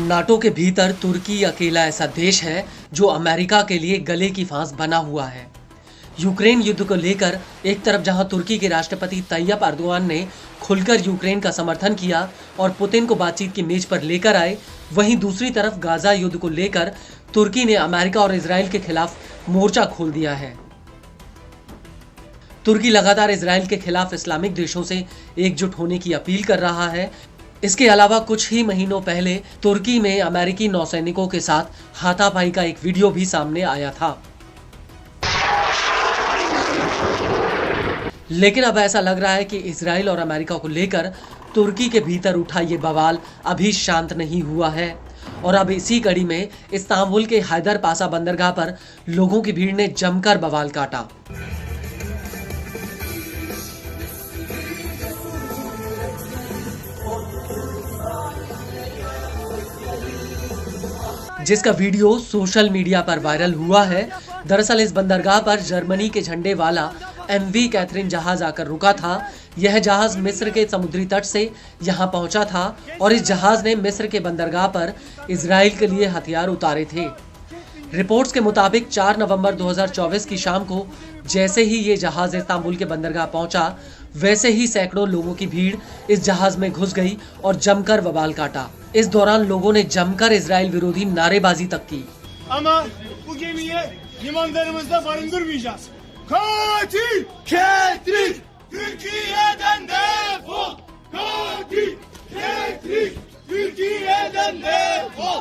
NATO के भीतर तुर्की अकेला ऐसा देश है जो अमेरिका के लिए गले की फांस बना हुआ है। यूक्रेन युद्ध को लेकर एक तरफ जहां तुर्की के राष्ट्रपति तैयब अर्दोआन ने खुलकर यूक्रेन का समर्थन किया और पुतिन को बातचीत की मेज पर लेकर आए, वहीं दूसरी तरफ गाजा युद्ध को लेकर तुर्की ने अमेरिका और इजराइल के खिलाफ मोर्चा खोल दिया है। तुर्की लगातार इजराइल के खिलाफ इस्लामिक देशों से एकजुट होने की अपील कर रहा है। इसके अलावा कुछ ही महीनों पहले तुर्की में अमेरिकी नौसैनिकों के साथ हाथापाई का एक वीडियो भी सामने आया था। लेकिन अब ऐसा लग रहा है कि इजराइल और अमेरिका को लेकर तुर्की के भीतर उठा ये बवाल अभी शांत नहीं हुआ है और अब इसी कड़ी में इस्तांबुल के हैदर पासा बंदरगाह पर लोगों की भीड़ ने जमकर बवाल काटा। जिसका वीडियो सोशल मीडिया पर वायरल हुआ है। दरअसल इस बंदरगाह पर जर्मनी के झंडे वाला MV कैथरीन जहाज आकर रुका था। यह जहाज मिस्र के समुद्री तट से यहां पहुंचा था और इस जहाज ने मिस्र के बंदरगाह पर इजराइल के लिए हथियार उतारे थे। रिपोर्ट्स के मुताबिक 4 नवंबर 2024 की शाम को जैसे ही ये जहाज इस्तांबुल के बंदरगाह पहुंचा, वैसे ही सैकड़ों लोगों की भीड़ इस जहाज में घुस गई और जमकर बवाल काटा। इस दौरान लोगों ने जमकर इजराइल विरोधी नारेबाजी तक की। Ama bu gemiyi limanlarımızda barındırmayacağız. Katil! Ketrik! Türkiye'den defol! Katil! Ketrik! Türkiye'den defol!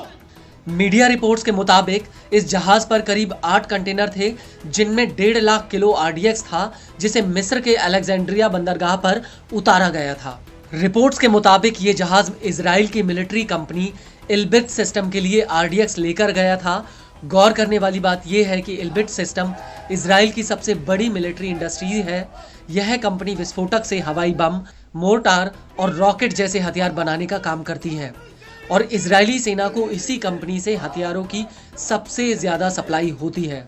Media reports के मुताबिक इस जहाज पर करीब 8 कंटेनर थे, जिनमें 1.5 लाख किलो RDX था, जिसे मिस्र के अलेक्जेंड्रिया बंदरगाह पर उतारा गया था। रिपोर्ट्स के मुताबिक ये जहाज इजराइल की मिलिट्री कंपनी इल्बिट सिस्टम के लिए RDX लेकर गया था। गौर करने वाली बात यह है कि इल्बिट सिस्टम इजराइल की सबसे बड़ी मिलिट्री इंडस्ट्री है। यह कंपनी विस्फोटक से हवाई बम, मोर्टार और रॉकेट जैसे हथियार बनाने का काम करती है और इजरायली सेना को इसी कंपनी से हथियारों की सबसे ज्यादा सप्लाई होती है।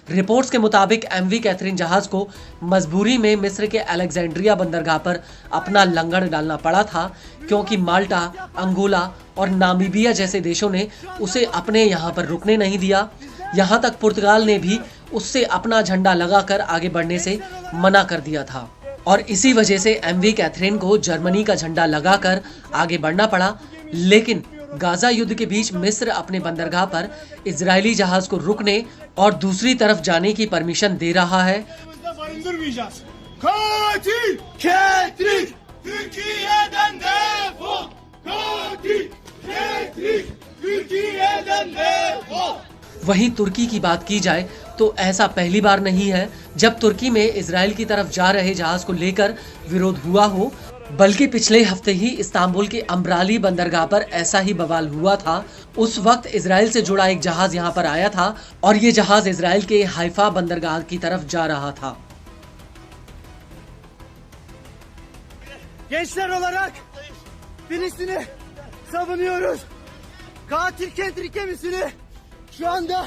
रिपोर्ट्स के मुताबिक MV कैथरीन जहाज को मजबूरी में मिस्र के अलेक्जेंड्रिया बंदरगाह पर अपना लंगर डालना पड़ा था, क्योंकि माल्टा, अंगोला और नामीबिया जैसे देशों ने उसे अपने यहाँ पर रुकने नहीं दिया। यहाँ तक पुर्तगाल ने भी उससे अपना झंडा लगाकर आगे बढ़ने से मना कर दिया था और इसी वजह से MV कैथरीन को जर्मनी का झंडा लगाकर आगे बढ़ना पड़ा। लेकिन गाजा युद्ध के बीच मिस्र अपने बंदरगाह पर इजरायली जहाज को रुकने और दूसरी तरफ जाने की परमिशन दे रहा है। Katil! Ketrik! Türkiye'den defol! Katil! Ketrik! Türkiye'den defol! वहीं तुर्की की बात की जाए तो ऐसा पहली बार नहीं है जब तुर्की में इजराइल की तरफ जा रहे जहाज को लेकर विरोध हुआ हो, बल्कि पिछले हफ्ते ही इस्तांबुल के अम्ब्राली बंदरगाह पर ऐसा ही बवाल हुआ था। उस वक्त इजराइल से जुड़ा एक जहाज यहां पर आया था और ये जहाज इजराइल के हाइफा बंदरगाह की तरफ जा रहा था। Gençler olarak Filistin'i savunuyoruz. Katil Ketrik gemisini şu anda